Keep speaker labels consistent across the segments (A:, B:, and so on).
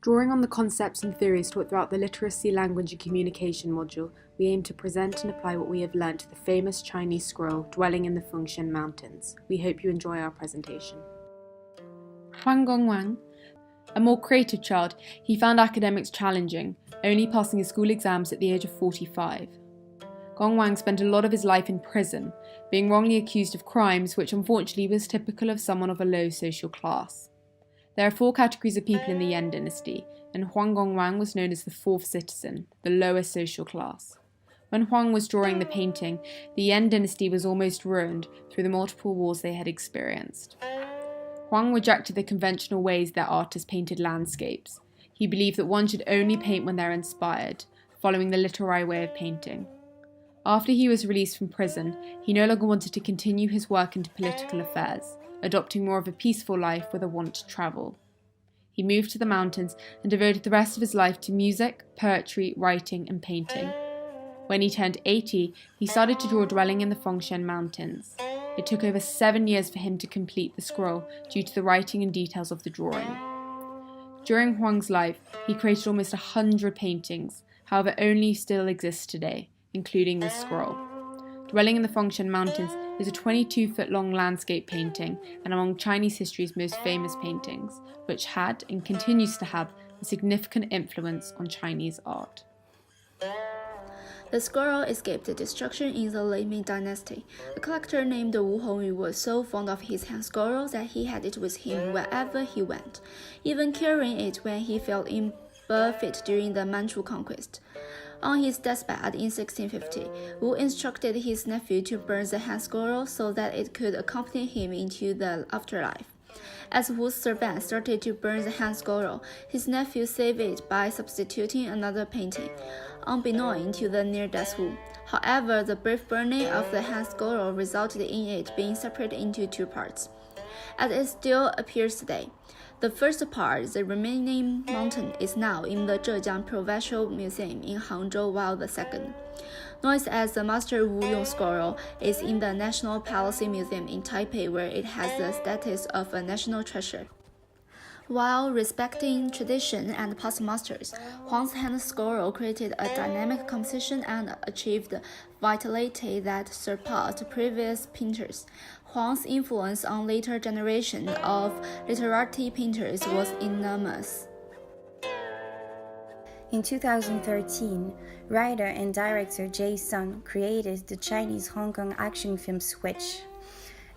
A: Drawing on the concepts and theories taught throughout the Literacy, Language and Communication module, we aim to present and apply what we have learned to the famous Chinese scroll dwelling in the FuChun Mountains. We hope you enjoy our presentation.
B: Huang Gongwang, a more creative child, he found academics challenging, only passing his school exams at the age of 45. Gongwang spent a lot of his life in prison, being wrongly accused of crimes which unfortunately was typical of someone of a low social class. There are 4 categories of people in the Yan dynasty, and Huang Gongwang was known as the 4th citizen, the lowest social class. When Huang was drawing the painting, the Yan dynasty was almost ruined through the multiple wars they had experienced. Huang rejected the conventional ways that artists painted landscapes. He believed that one should only paint when they're inspired, following the literary way of painting. After he was released from prison, he no longer wanted to continue his work into political affairs, adopting more of a peaceful life with a want to travel. He moved to the mountains and devoted the rest of his life to music, poetry, writing, and painting. When he turned 80, he started to draw dwelling in the FuChun Mountains. It took over 7 years for him to complete the scroll due to the writing and details of the drawing. During Huang's life, he created almost 100 paintings, however only still exist today, including this scroll. Dwelling in the FuChun Mountains is a 22-foot-long landscape painting and among Chinese history's most famous paintings, which had and continues to have a significant influence on Chinese art.
C: The scroll escaped destruction in the late Ming Dynasty. A collector named Wu Hongyu was so fond of his hand scroll that he had it with him wherever he went, even carrying it when he fell in fit during the Manchu conquest. On his deathbed in 1650, Wu instructed his nephew to burn the hand scroll so that it could accompany him into the afterlife. As Wu's servant started to burn the hand scroll, his nephew saved it by substituting another painting, unbeknown to the near-death Wu. However, the brief burning of the hand scroll resulted in it being separated into 2 parts, as it still appears today. The first part, the remaining mountain, is now in the Zhejiang Provincial Museum in Hangzhou, while the second, known as the Master Wu Yong Scroll, is in the National Palace Museum in Taipei, where it has the status of a national treasure. While respecting tradition and past masters, Huang's hand scroll created a dynamic composition and achieved vitality that surpassed previous painters. Huang's influence on later generations of literati painters was enormous.
D: In 2013, writer and director Jay Sun created the Chinese Hong Kong action film Switch.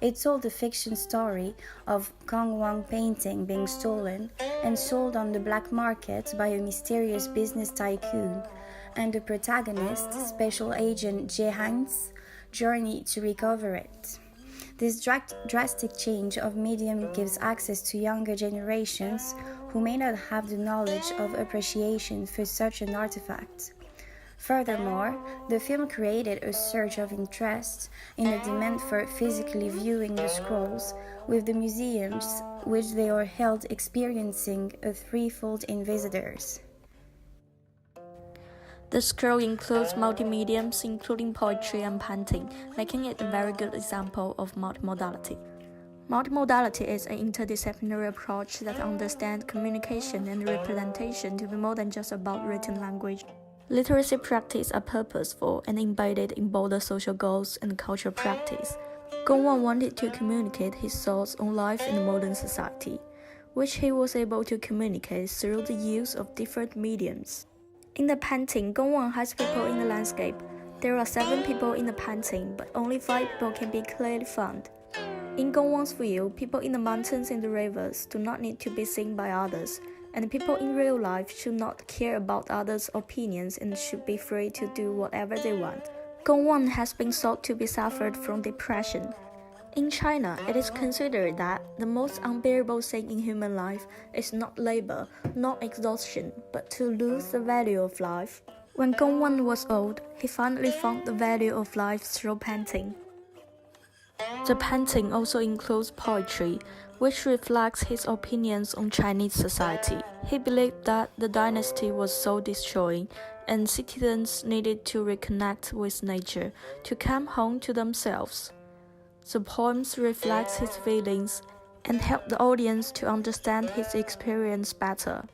D: It told the fiction story of Gongwang painting being stolen and sold on the black market by a mysterious business tycoon, and the protagonist, Special Agent Jie Han's journey to recover it. This drastic change of medium gives access to younger generations who may not have the knowledge of appreciation for such an artifact. Furthermore, the film created a surge of interest in the demand for physically viewing the scrolls, with the museums which they are held experiencing a threefold in visitors.
E: The scroll includes multi-mediums, including poetry and painting, making it a very good example of multimodality. Multimodality is an interdisciplinary approach that understands communication and representation to be more than just about written language. Literacy practices are purposeful and embedded in both the social goals and cultural practice. Gongwang wanted to communicate his thoughts on life in modern society, which he was able to communicate through the use of different mediums. In the painting, Gongwang has people in the landscape. There are 7 people in the painting, but only 5 people can be clearly found. In Gongwang's view, people in the mountains and the rivers do not need to be seen by others, and people in real life should not care about others' opinions and should be free to do whatever they want. Gongwang has been thought to be suffered from depression. In China, it is considered that the most unbearable thing in human life is not labor, not exhaustion, but to lose the value of life. When Gongwang was old, he finally found the value of life through painting. The painting also includes poetry, which reflects his opinions on Chinese society. He believed that the dynasty was soul-destroying, and citizens needed to reconnect with nature to come home to themselves. The poems reflect his feelings and help the audience to understand his experience better.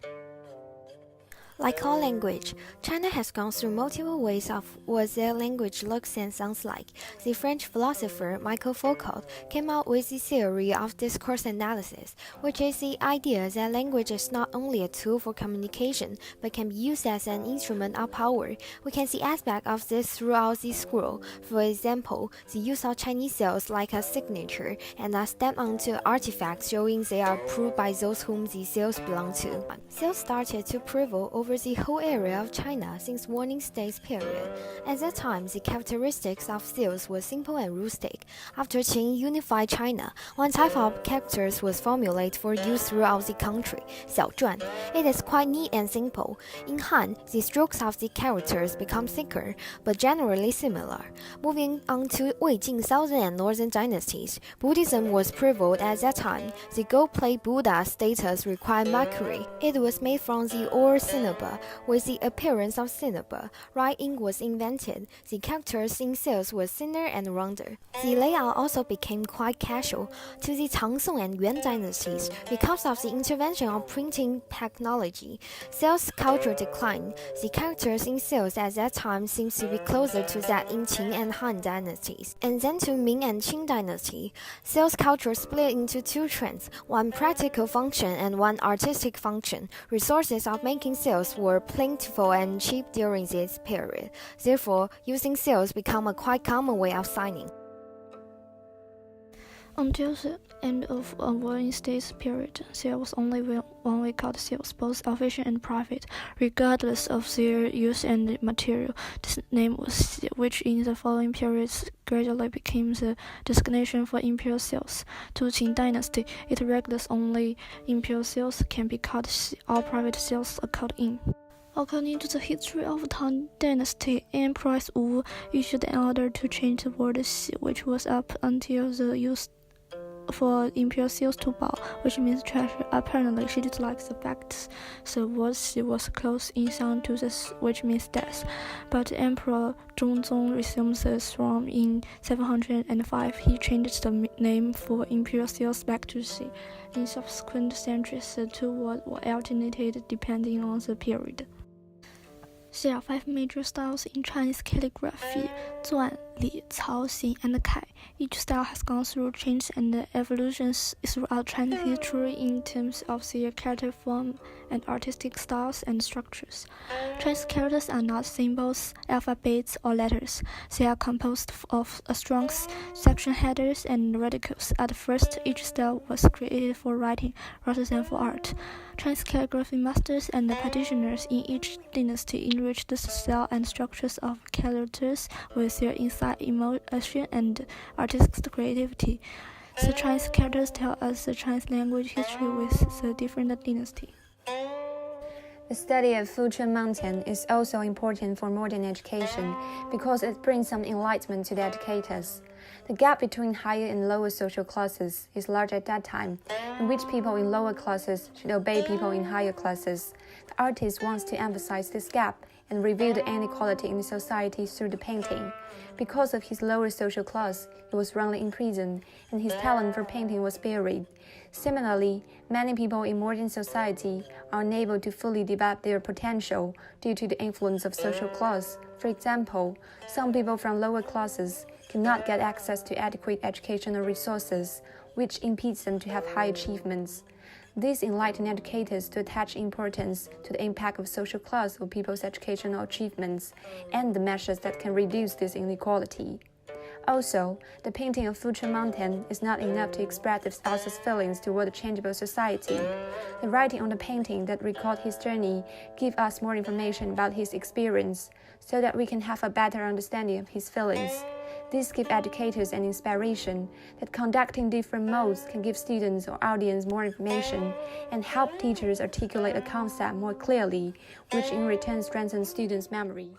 F: Like all language, China has gone through multiple ways of what their language looks and sounds like. The French philosopher Michel Foucault came out with the theory of discourse analysis, which is the idea that language is not only a tool for communication, but can be used as an instrument of power. We can see aspects of this throughout the scroll. For example, the use of Chinese seals like a signature and are stamped onto artifacts showing they are approved by those whom the seals belong to. Seals started to prevail over the whole area of China since Warring States period. At that time, the characteristics of seals were simple and rustic. After Qing unified China, one type of characters was formulated for use throughout the country, 小篆. It is quite neat and simple. In Han, the strokes of the characters become thicker, but generally similar. Moving on to Wei-Jing Southern and Northern dynasties, Buddhism was prevalent at that time. The gold-plate Buddha status required mercury. It was made from the ore cinnabar. With the appearance of cinnabar, right ink was invented. The characters in seals were thinner and rounder. The layout also became quite casual. To the Tang Song and Yuan dynasties, because of the intervention of printing technology, seals culture declined. The characters in seals at that time seems to be closer to that in Qing and Han dynasties. And then to Ming and Qing dynasty, seals culture split into two trends, one practical function and one artistic function. Resources of making seals were plentiful and cheap during this period. Therefore, using seals became a quite common way of signing.
G: Until the end of a Warring States period, there was only one way called seals, both official and private, regardless of their use and material. This name was seal, which in the following periods gradually became the designation for imperial seals. To Qing dynasty, it regulates only imperial seals can be called seal. All private seals are called in. According to the history of Tang Dynasty, Emperor Wu issued an order to change the word "xi", which was up until the use for imperial seals to bow, which means treasure. Apparently, she disliked the fact the word "xi" was close in sound to this, which means death. But Emperor Zhongzong resumed the throne in 705. He changed the name for imperial seals back to "xi". In subsequent centuries, the two words were alternated depending on the period. There are 5 major styles in Chinese calligraphy: Zuan, Li, Cao, Xin, and Kai. Each style has gone through changes and evolutions throughout Chinese history in terms of their character form and artistic styles and structures. Chinese characters are not symbols, alphabets, or letters. They are composed of strongs, section headers, and radicals. At first, each style was created for writing rather than for art. Chinese calligraphy masters and practitioners in each dynasty enriched the style and structures of characters with their insight, emotion, and artistic creativity. The Chinese characters tell us the Chinese language history with the different dynasty.
H: The study of FuChun Mountain is also important for modern education because it brings some enlightenment to the educators. The gap between higher and lower social classes is large at that time, in which people in lower classes should obey people in higher classes. The artist wants to emphasize this gap and reveal the inequality in the society through the painting. Because of his lower social class, he was wrongly imprisoned, and his talent for painting was buried. Similarly, many people in modern society are unable to fully develop their potential due to the influence of social class. For example, some people from lower classes cannot get access to adequate educational resources, which impedes them to have high achievements. This enlightened educators to attach importance to the impact of social class on people's educational achievements and the measures that can reduce this inequality. Also, the painting of FuChun Mountain is not enough to express the author's feelings toward a changeable society. The writing on the painting that record his journey give us more information about his experience, so that we can have a better understanding of his feelings. This gives educators an inspiration that conducting different modes can give students or audience more information and help teachers articulate a concept more clearly, which in return strengthens students' memory.